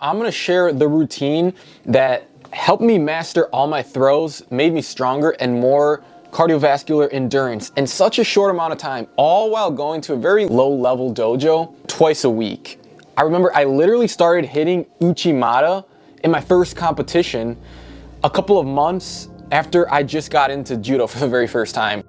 I'm gonna share the routine that helped me master all my throws, made me stronger and more cardiovascular endurance in such a short amount of time, all while going to a very low level dojo twice a week. I remember I literally started hitting Uchimata in my first competition a couple of months after I just got into judo for the very first time.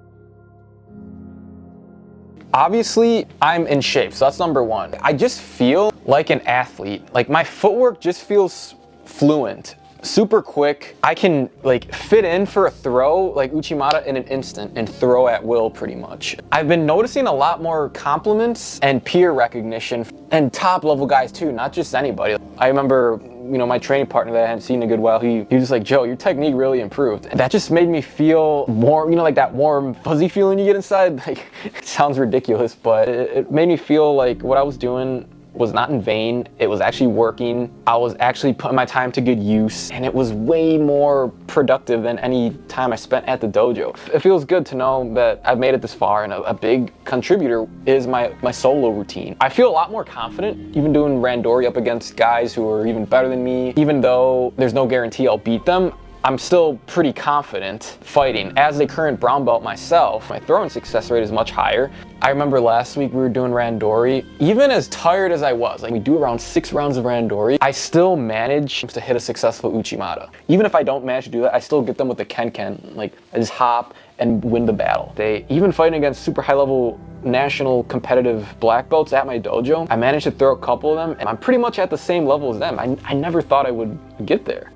Obviously, I'm in shape, so that's number one. I just feel like an athlete. Like my footwork just feels fluent, super quick. I can like fit in for a throw like Uchimata in an instant and throw at will pretty much. I've been noticing a lot more compliments and peer recognition and top level guys too, not just anybody. I remember, you know, my training partner that I hadn't seen in a good while, he was just like, Joe, your technique really improved. And that just made me feel more, you know, like that warm, fuzzy feeling you get inside. Like, it sounds ridiculous, but it made me feel like what I was doing was not in vain. It was actually working. I was actually putting my time to good use, and it was way more productive than any time I spent at the dojo. It feels good to know that I've made it this far, and a big contributor is my solo routine. I feel a lot more confident even doing randori up against guys who are even better than me. Even though there's no guarantee I'll beat them, I'm still pretty confident fighting. As a current brown belt myself, my throwing success rate is much higher. I remember last week we were doing randori. Even as tired as I was, like we do around 6 rounds of randori, I still manage to hit a successful Uchimata. Even if I don't manage to do that, I still get them with the ken-ken. Like I just hop and win the battle. Even fighting against super high level national competitive black belts at my dojo, I managed to throw a couple of them and I'm pretty much at the same level as them. I never thought I would get there.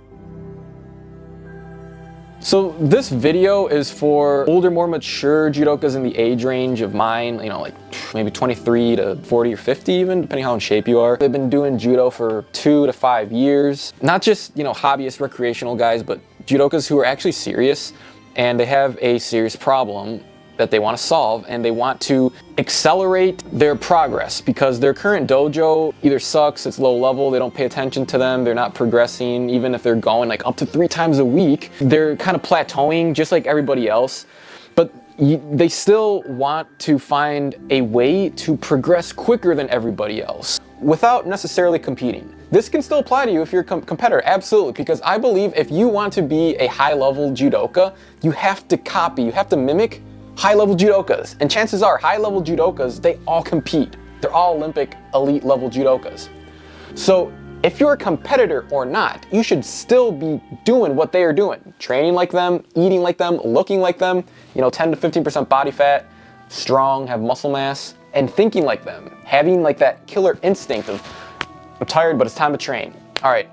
So this video is for older, more mature judokas in the age range of mine, you know, like maybe 23 to 40 or 50 even, depending how in shape you are. They've been doing judo for 2 to 5 years. Not just, you know, hobbyist recreational guys, but judokas who are actually serious and they have a serious problem that they want to solve, and they want to accelerate their progress because their current dojo either sucks, it's low level, they don't pay attention to them, they're not progressing. Even if they're going like up to 3 times a week, they're kind of plateauing just like everybody else. But they still want to find a way to progress quicker than everybody else without necessarily competing. This can still apply to you if you're a competitor, absolutely, because I believe if you want to be a high-level judoka, you have to copy, you have to mimic high-level judokas. And chances are, high-level judokas, they all compete. They're all Olympic elite level judokas. So if you're a competitor or not, you should still be doing what they are doing. Training like them, eating like them, looking like them, you know, 10 to 15% body fat, strong, have muscle mass, and thinking like them. Having like that killer instinct of, I'm tired, but it's time to train. All right,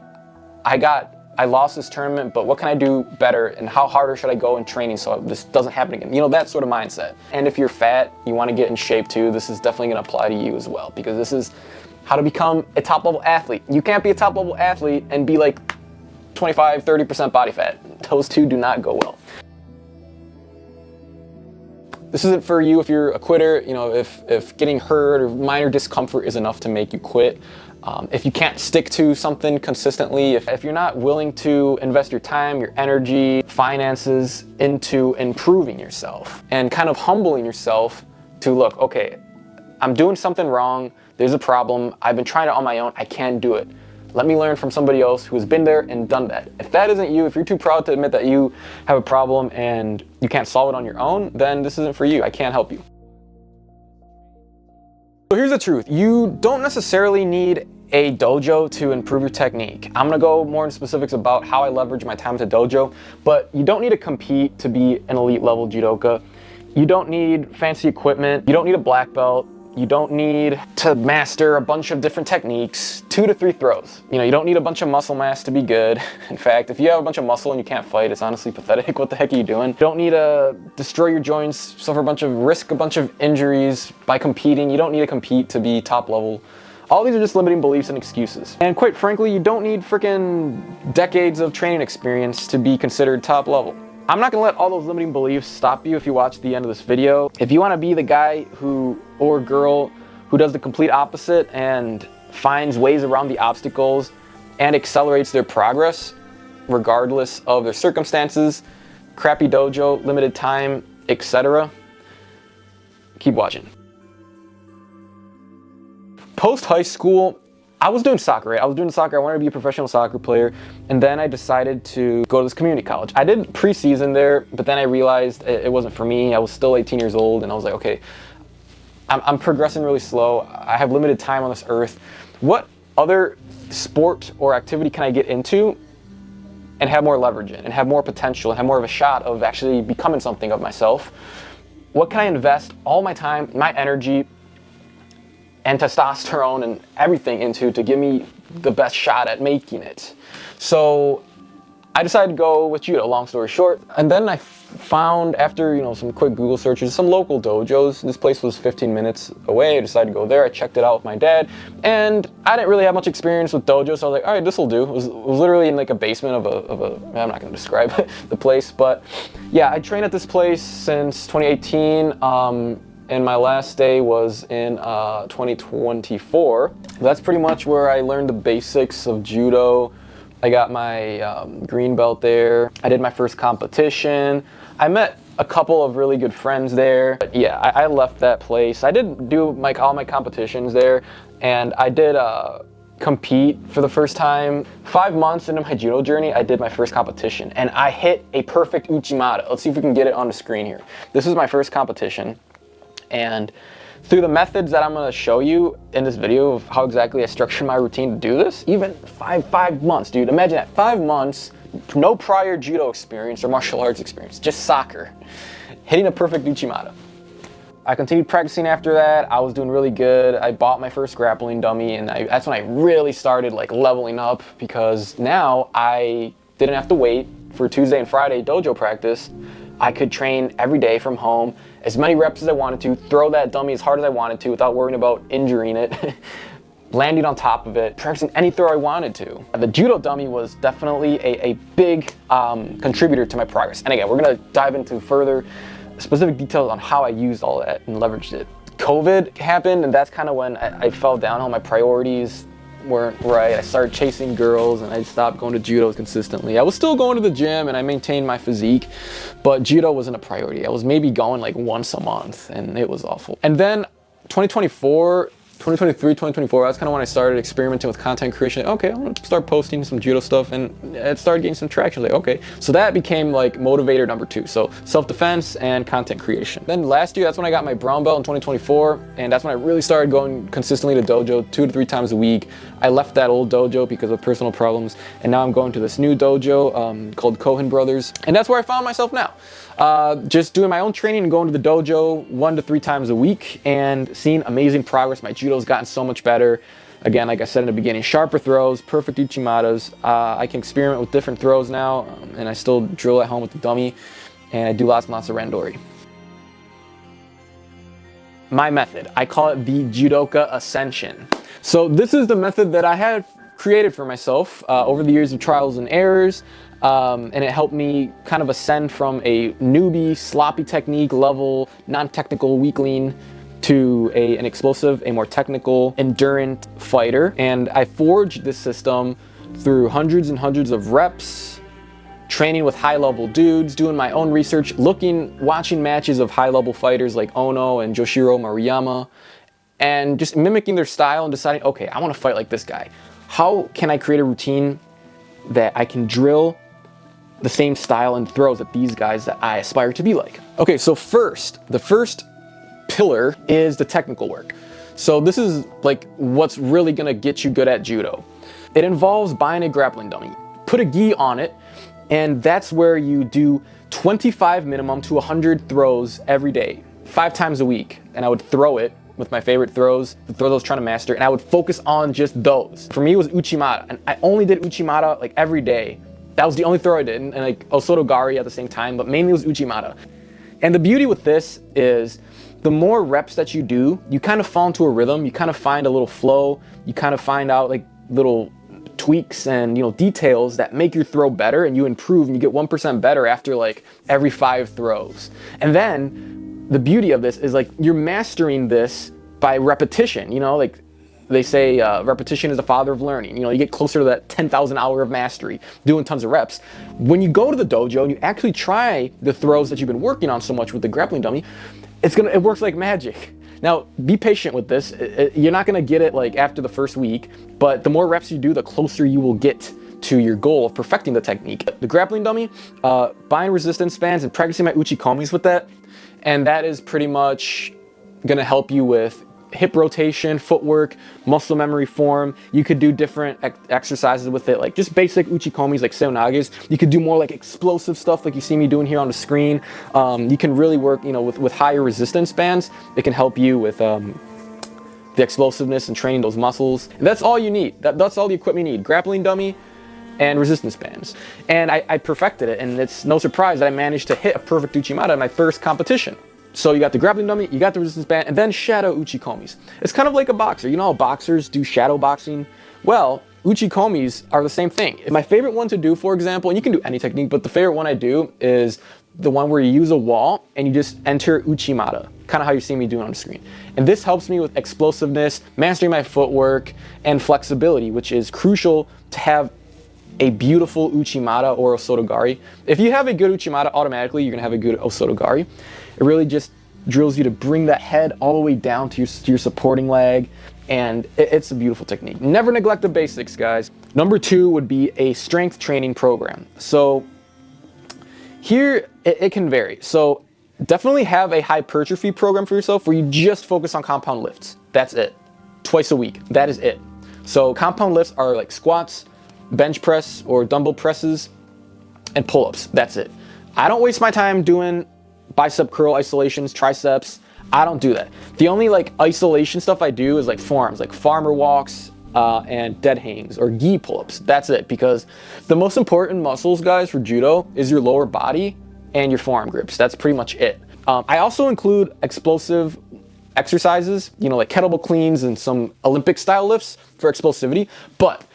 I lost this tournament, but what can I do better and how harder should I go in training so this doesn't happen again? You know, that sort of mindset. And if you're fat, you want to get in shape too, this is definitely going to apply to you as well, because this is how to become a top level athlete. You can't be a top level athlete and be like 25, 30% body fat. Those two do not go well. This isn't for you if you're a quitter, you know, if getting hurt or minor discomfort is enough to make you quit. If you can't stick to something consistently, if you're not willing to invest your time, your energy, finances into improving yourself and kind of humbling yourself to look, okay, I'm doing something wrong, there's a problem, I've been trying it on my own, I can't do it. Let me learn from somebody else who has been there and done that. If that isn't you, if you're too proud to admit that you have a problem and you can't solve it on your own, then this isn't for you, I can't help you. So here's the truth, you don't necessarily need a dojo to improve your technique. I'm gonna go more in specifics about how I leverage my time at the dojo, but you don't need to compete to be an elite level judoka. You don't need fancy equipment, you don't need a black belt, you don't need to master a bunch of different techniques, 2 to 3 throws. You know, you don't need a bunch of muscle mass to be good. In fact, if you have a bunch of muscle and you can't fight, it's honestly pathetic. What the heck are you doing? You don't need to destroy your joints, suffer a bunch of injuries by competing. You don't need to compete to be top level. All these are just limiting beliefs and excuses. And quite frankly, you don't need freaking decades of training experience to be considered top level. I'm not gonna let all those limiting beliefs stop you if you watch the end of this video. If you wanna be the guy or girl who does the complete opposite and finds ways around the obstacles and accelerates their progress, regardless of their circumstances, crappy dojo, limited time, etc., keep watching. Post high school, I was doing soccer, right? I was doing soccer. I wanted to be a professional soccer player. And then I decided to go to this community college. I did preseason there, but then I realized it wasn't for me. I was still 18 years old, and I was like, okay, I'm progressing really slow. I have limited time on this earth. What other sport or activity can I get into and have more leverage in, and have more potential, and have more of a shot of actually becoming something of myself? What can I invest all my time, my energy, and testosterone and everything into to give me the best shot at making it? So I decided to go with Judo, long story short. And then I found, after some quick Google searches, some local dojos. This place was 15 minutes away. I decided to go there. I checked it out with my dad, and I didn't really have much experience with dojos, so I was like, all right, this will do. It was literally in like a basement of a I'm not gonna describe the place, but yeah, I trained at this place since 2018. And my last day was in 2024. That's pretty much where I learned the basics of Judo. I got my green belt there. I did my first competition. I met a couple of really good friends there. But yeah, I left that place. I did do all my competitions there, and I did compete for the first time. 5 months into my Judo journey, I did my first competition, and I hit a perfect Uchimata. Let's see if we can get it on the screen here. This is my first competition. And through the methods that I'm gonna show you in this video of how exactly I structured my routine to do this, even five months, dude. Imagine that, 5 months, no prior Judo experience or martial arts experience, just soccer, hitting a perfect Uchimata. I continued practicing after that. I was doing really good. I bought my first grappling dummy, and that's when I really started like leveling up, because now I didn't have to wait for Tuesday and Friday dojo practice. I could train every day from home, as many reps as I wanted to, throw that dummy as hard as I wanted to without worrying about injuring it, landing on top of it, practicing any throw I wanted to. The Judo dummy was definitely a big contributor to my progress. And again, we're gonna dive into further specific details on how I used all that and leveraged it. COVID happened, and that's kind of when I fell down. All my priorities weren't right. I started chasing girls, and I stopped going to Judo consistently. I was still going to the gym, and I maintained my physique, but Judo wasn't a priority. I was maybe going like once a month, and it was awful. And then 2023, 2024, that's kind of when I started experimenting with content creation. Like, okay, I'm gonna start posting some Judo stuff, and it started getting some traction. Like, okay, so that became like motivator number 2. So self-defense and content creation. Then last year, that's when I got my brown belt in 2024, and that's when I really started going consistently to dojo 2 to 3 times a week. I left that old dojo because of personal problems, and now I'm going to this new dojo called Cohen Brothers, and that's where I found myself now. Just doing my own training and going to the dojo 1 to 3 times a week and seeing amazing progress. My Judo's gotten so much better. Again, like I said in the beginning, sharper throws, perfect Uchimatas. I can experiment with different throws now, and I still drill at home with the dummy, and I do lots and lots of randori. My method, I call it the Judoka Ascension. So this is the method that I had created for myself over the years of trials and errors. And it helped me kind of ascend from a newbie, sloppy technique level, non-technical weakling to an explosive, a more technical, endurant fighter. And I forged this system through hundreds and hundreds of reps, training with high-level dudes, doing my own research, watching matches of high-level fighters like Ono and Joshiro Maruyama, and just mimicking their style and deciding, okay, I want to fight like this guy. How can I create a routine that I can drill the same style and throws at these guys that I aspire to be like? Okay, so the first pillar is the technical work. So this is like what's really gonna get you good at Judo. It involves buying a grappling dummy, put a gi on it, and that's where you do 25 minimum to 100 throws every day, 5 times a week. And I would throw it with my favorite throws, the throws I was trying to master, and I would focus on just those. For me, it was Uchimata, and I only did Uchimata like every day. That was the only throw I did, and like Osoto Gari at the same time, but mainly it was Uchimata. And the beauty with this is the more reps that you do, you kind of fall into a rhythm, you kind of find a little flow, you kind of find out like little tweaks and details that make your throw better, and you improve and you get 1% better after like every 5 throws. And then the beauty of this is like you're mastering this by repetition, like they say repetition is the father of learning. You get closer to that 10,000 hour of mastery, doing tons of reps. When you go to the dojo and you actually try the throws that you've been working on so much with the grappling dummy, it works like magic. Now, be patient with this. You're not gonna get it like after the first week, but the more reps you do, the closer you will get to your goal of perfecting the technique. The grappling dummy, buying resistance bands and practicing my uchikomis with that, and that is pretty much gonna help you with hip rotation, footwork, muscle memory form. You could do different exercises with it, like just basic uchikomis like seonages. You could do more like explosive stuff like you see me doing here on the screen. You can really work, you know, with higher resistance bands. It can help you with the explosiveness and training those muscles. And that's all you need. That's all the equipment you need. Grappling dummy and resistance bands. And I perfected it, and it's no surprise that I managed to hit a perfect uchimata in my first competition. So you got the grappling dummy, you got the resistance band, and then shadow uchikomis. It's kind of like a boxer. You know how boxers do shadow boxing? Well, uchikomis are the same thing. My favorite one to do, for example, and you can do any technique, but the favorite one I do is the one where you use a wall and you just enter uchimata, kind of how you see me doing on the screen. And this helps me with explosiveness, mastering my footwork, and flexibility, which is crucial to have a beautiful uchimata or osotogari. If you have a good uchimata, automatically you're gonna have a good osotogari. It really just drills you to bring that head all the way down to your supporting leg, and it's a beautiful technique. Never neglect the basics, guys. Number 2 would be a strength training program. So here it can vary. So definitely have a hypertrophy program for yourself where you just focus on compound lifts. That's it. Twice a week. That is it. So compound lifts are like squats, bench press or dumbbell presses, and pull-ups. That's it. I don't waste my time doing bicep curl isolations, triceps. I don't do that. The only like isolation stuff I do is like forearms, like farmer walks and dead hangs or gi pull-ups. That's it, because the most important muscles, guys, for judo is your lower body and your forearm grips. That's pretty much it. I also include explosive exercises, you know, like kettlebell cleans and some Olympic style lifts for explosivity, but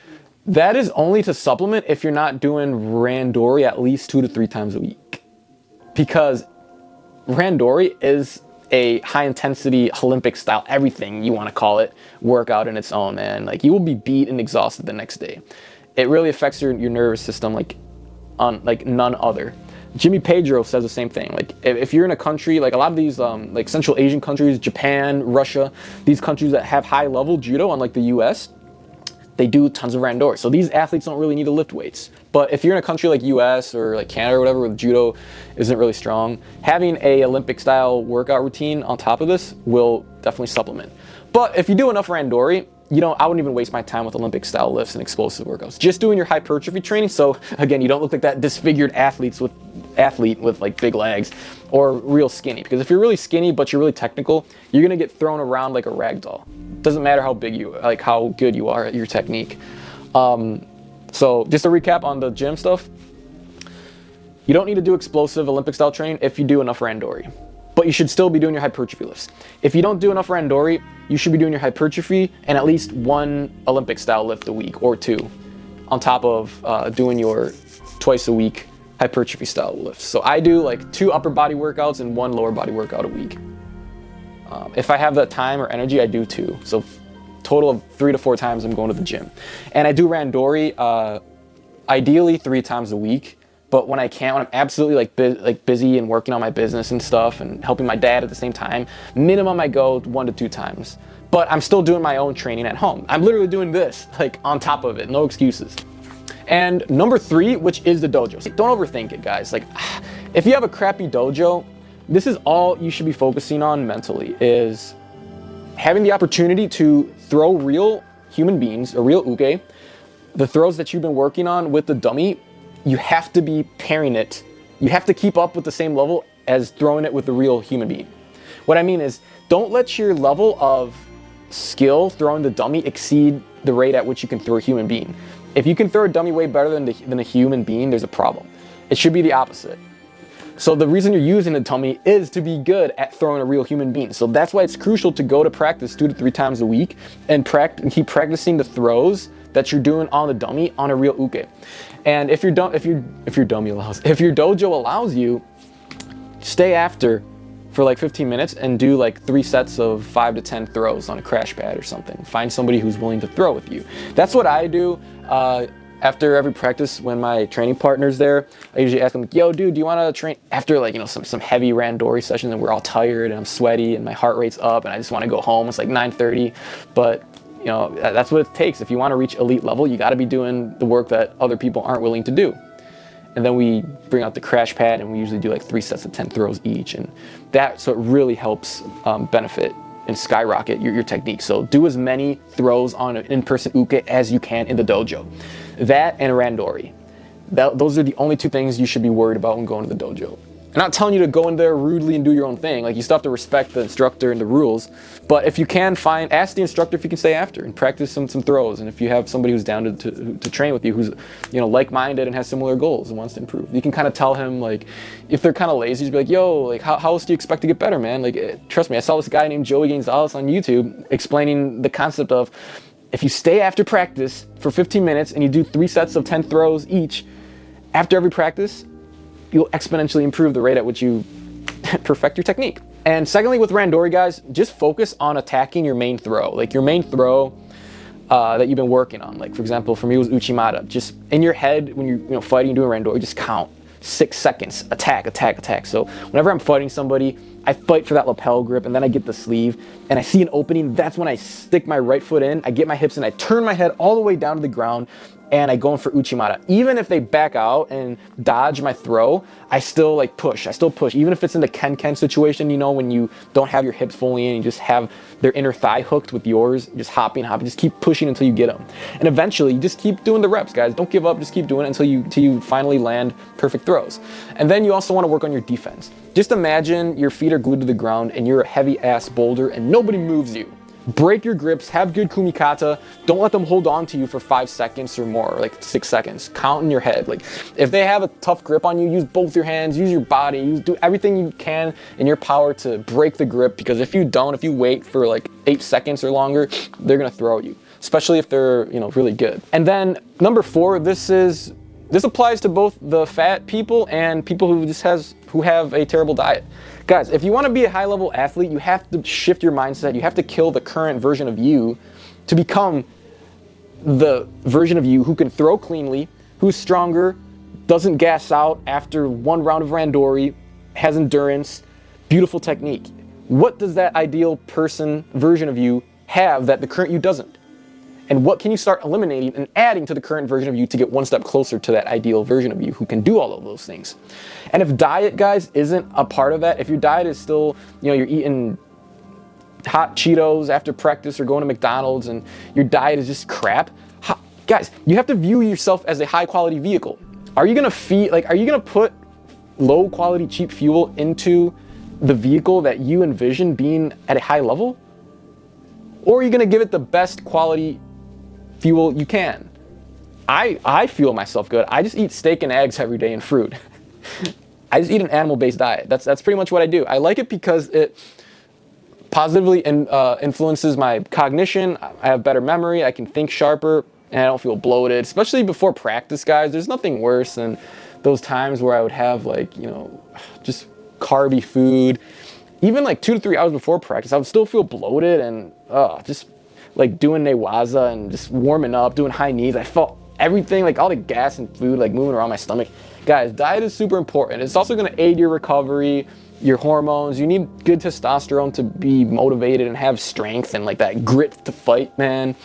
that is only to supplement if you're not doing randori at least 2 to 3 times a week, because randori is a high intensity Olympic style, everything you want to call it, workout in its own, man. Like, you will be beat and exhausted the next day. It really affects your nervous system like none other. Jimmy Pedro says the same thing. Like, if you're in a country, like a lot of these like Central Asian countries, Japan, Russia, these countries that have high level judo, unlike the US, they do tons of randori. So these athletes don't really need to lift weights. But if you're in a country like US or like Canada or whatever, where judo isn't really strong, having a Olympic style workout routine on top of this will definitely supplement. But if you do enough randori, I wouldn't even waste my time with Olympic style lifts and explosive workouts. Just doing your hypertrophy training, so again, you don't look like that disfigured athlete with like big legs, or real skinny. Because if you're really skinny but you're really technical, you're gonna get thrown around like a rag doll. Doesn't matter how big how good you are at your technique. So just to recap on the gym stuff, you don't need to do explosive Olympic style training if you do enough randori, but you should still be doing your hypertrophy lifts. If you don't do enough randori, you should be doing your hypertrophy and at least 1 Olympic style lift a week or 2 on top of doing your twice a week hypertrophy style lifts. So I do like 2 upper body workouts and 1 lower body workout a week. If I have that time or energy, I do 2. So total of 3 to 4 times I'm going to the gym. And I do randori ideally 3 times a week. But when I can't, when I'm absolutely busy and working on my business and stuff and helping my dad at the same time, minimum I go 1 to 2 times. But I'm still doing my own training at home. I'm literally doing this like on top of it, no excuses. And number 3, which is the dojo. Don't overthink it, guys. Like, if you have a crappy dojo, this is all you should be focusing on mentally, is having the opportunity to throw real human beings, or real uke. The throws that you've been working on with the dummy, you have to be pairing it. You have to keep up with the same level as throwing it with a real human being. What I mean is, don't let your level of skill throwing the dummy exceed the rate at which you can throw a human being. If you can throw a dummy way better than a human being, there's a problem. It should be the opposite. So the reason you're using a dummy is to be good at throwing a real human being. So that's why it's crucial to go to practice 2 to 3 times a week and keep practicing the throws that you're doing on the dummy on a real uke. And if your dojo allows you, stay after for like 15 minutes and do like 3 sets of 5 to 10 throws on a crash pad or something. Find somebody who's willing to throw with you. That's what I do. After every practice, when my training partner's there, I usually ask them, yo, dude, do you want to train? After like, you know, some heavy randori sessions and we're all tired and I'm sweaty and my heart rate's up and I just want to go home. It's like 9:30, but you know, that's what it takes. If you want to reach elite level, you got to be doing the work that other people aren't willing to do. And then we bring out the crash pad and we usually do like 3 sets of 10 throws each. And so it really helps benefit and skyrocket your technique. So do as many throws on an in-person uke as you can in the dojo. That and randori. Those are the only 2 things you should be worried about when going to the dojo. I'm not telling you to go in there rudely and do your own thing. Like, you still have to respect the instructor and the rules. But if you can ask the instructor if you can stay after and practice some throws. And if you have somebody who's down to train with you, who's, you know, like-minded and has similar goals and wants to improve, you can kind of tell him, like, if they're kind of lazy, just be like, yo, like, how else do you expect to get better, man? Like, trust me, I saw this guy named Joey Gonzalez on YouTube explaining the concept of, if you stay after practice for 15 minutes and you do 3 sets of 10 throws each, after every practice, you'll exponentially improve the rate at which you perfect your technique. And secondly, with randori, guys, just focus on attacking your main throw. Like your main throw that you've been working on. Like, for example, for me it was uchimata. Just in your head, when you're fighting, doing randori, just count 6 seconds, attack, attack, attack. So whenever I'm fighting somebody, I fight for that lapel grip and then I get the sleeve and I see an opening. That's when I stick my right foot in, I get my hips and I turn my head all the way down to the ground and I go in for uchimata. Even if they back out and dodge my throw, I still like push. I still push. Even if it's in the ken-ken situation, you know, when you don't have your hips fully in, you just have their inner thigh hooked with yours, just hopping, just keep pushing until you get them. And eventually, you just keep doing the reps, guys. Don't give up. Just keep doing it until you finally land perfect throws. And then you also want to work on your defense. Just imagine your feet are glued to the ground and you're a heavy-ass boulder and nobody moves you. Break your grips, have good kumikata, don't let them hold on to you for 5 seconds or more, like 6 seconds. Count in your head. Like, if they have a tough grip on you, use both your hands, use your body, do everything you can in your power to break the grip, because if you wait for like 8 seconds or longer, they're gonna throw you, especially if they're, you know, really good. And then number 4, this applies to both the fat people and people who have a terrible diet. Guys, if you want to be a high-level athlete, you have to shift your mindset. You have to kill the current version of you to become the version of you who can throw cleanly, who's stronger, doesn't gas out after 1 round of randori, has endurance, beautiful technique. What does that ideal version of you have that the current you doesn't? And what can you start eliminating and adding to the current version of you to get 1 step closer to that ideal version of you who can do all of those things? And if diet, guys, isn't a part of that, if your diet is still, you know, you're eating hot Cheetos after practice or going to McDonald's and your diet is just crap, guys, you have to view yourself as a high quality vehicle. Are you gonna put low quality cheap fuel into the vehicle that you envision being at a high level? Or are you gonna give it the best quality fuel you can? I fuel myself good. I just eat steak and eggs every day and fruit. I just eat an animal-based diet. That's pretty much what I do. I like it because it positively influences my cognition. I have better memory. I can think sharper, and I don't feel bloated. Especially before practice, guys. There's nothing worse than those times where I would have, like, you know, just carby food. Even like 2 to 3 hours before practice, I would still feel bloated and just like doing newaza and just warming up, doing high knees. I felt everything, like all the gas and food, like moving around my stomach. Guys, diet is super important. It's also gonna aid your recovery, your hormones. You need good testosterone to be motivated and have strength and like that grit to fight, man.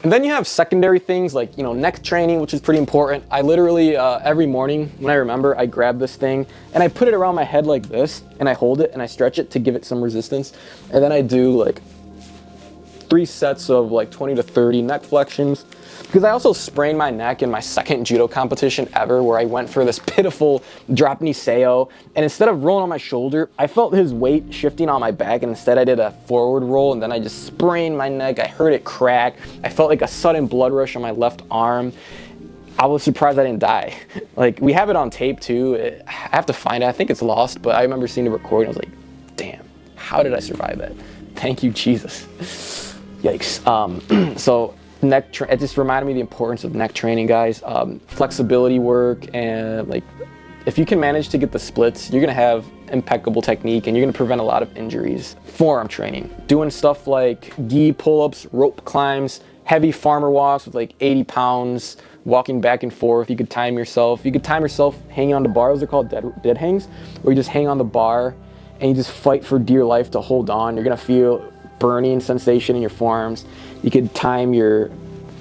And then you have secondary things like, you know, neck training, which is pretty important. I literally, every morning when I remember, I grab this thing and I put it around my head like this and I hold it and I stretch it to give it some resistance. And then I do like 3 sets of like 20 to 30 neck flexions. Because I also sprained my neck in my second judo competition ever, where I went for this pitiful drop knee seo, and instead of rolling on my shoulder, I felt his weight shifting on my back, and instead I did a forward roll, and then I just sprained my neck. I heard it crack. I felt like a sudden blood rush on my left arm. I was surprised I didn't die. Like, we have it on tape too. I have to find it. I think it's lost, but I remember seeing the recording. I was like, damn, how did I survive that? Thank you, Jesus. Yikes. So it just reminded me of the importance of neck training, guys. Flexibility work, and like, if you can manage to get the splits, you're gonna have impeccable technique and you're gonna prevent a lot of injuries. Forearm training, doing stuff like gi pull-ups, rope climbs, heavy farmer walks with like 80 pounds, walking back and forth. You could time yourself. You could time yourself hanging on the bars. They're called dead hangs, where you just hang on the bar and you just fight for dear life to hold on. You're gonna feel burning sensation in your forearms. You could time your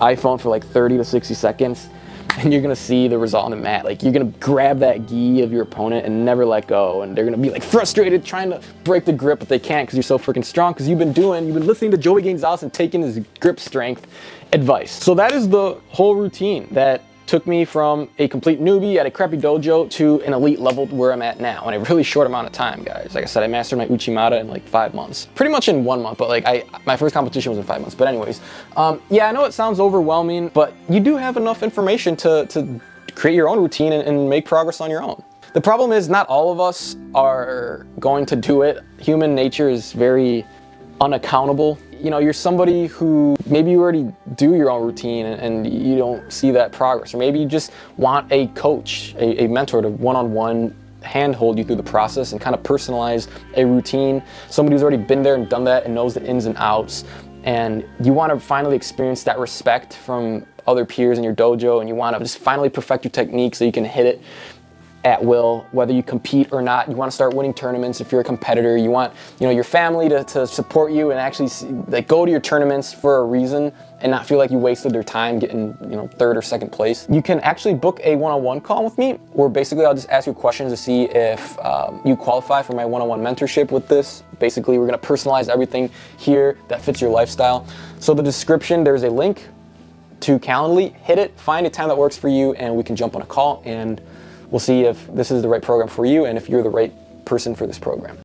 iPhone for like 30 to 60 seconds and you're gonna see the result on the mat. Like, you're gonna grab that gi of your opponent and never let go, and they're gonna be like frustrated trying to break the grip, but they can't because you're so freaking strong, because you've been listening to Joey Gonzalez and taking his grip strength advice. So that is the whole routine that took me from a complete newbie at a crappy dojo to an elite level where I'm at now in a really short amount of time, guys. Like I said, I mastered my Uchimata in like 5 months. Pretty much in 1 month, but like my first competition was in 5 months. But anyways, yeah, I know it sounds overwhelming, but you do have enough information to create your own routine and make progress on your own. The problem is not all of us are going to do it. Human nature is very unaccountable. You know, you're somebody who maybe you already do your own routine and you don't see that progress, or maybe you just want a coach, a mentor to one-on-one handhold you through the process and kind of personalize a routine. Somebody who's already been there and done that and knows the ins and outs, and you want to finally experience that respect from other peers in your dojo, and you want to just finally perfect your technique so you can hit it at will, whether you compete or not. You want to start winning tournaments if you're a competitor. You want, you know, your family to support you and actually like go to your tournaments for a reason and not feel like you wasted their time getting, you know, 3rd or 2nd place. You can actually book a one-on-one call with me, where basically I'll just ask you questions to see if you qualify for my one-on-one mentorship with this. Basically, we're going to personalize everything here that fits your lifestyle. So the description, there's a link to Calendly. Hit it, find a time that works for you, and we can jump on a call and we'll see if this is the right program for you and if you're the right person for this program.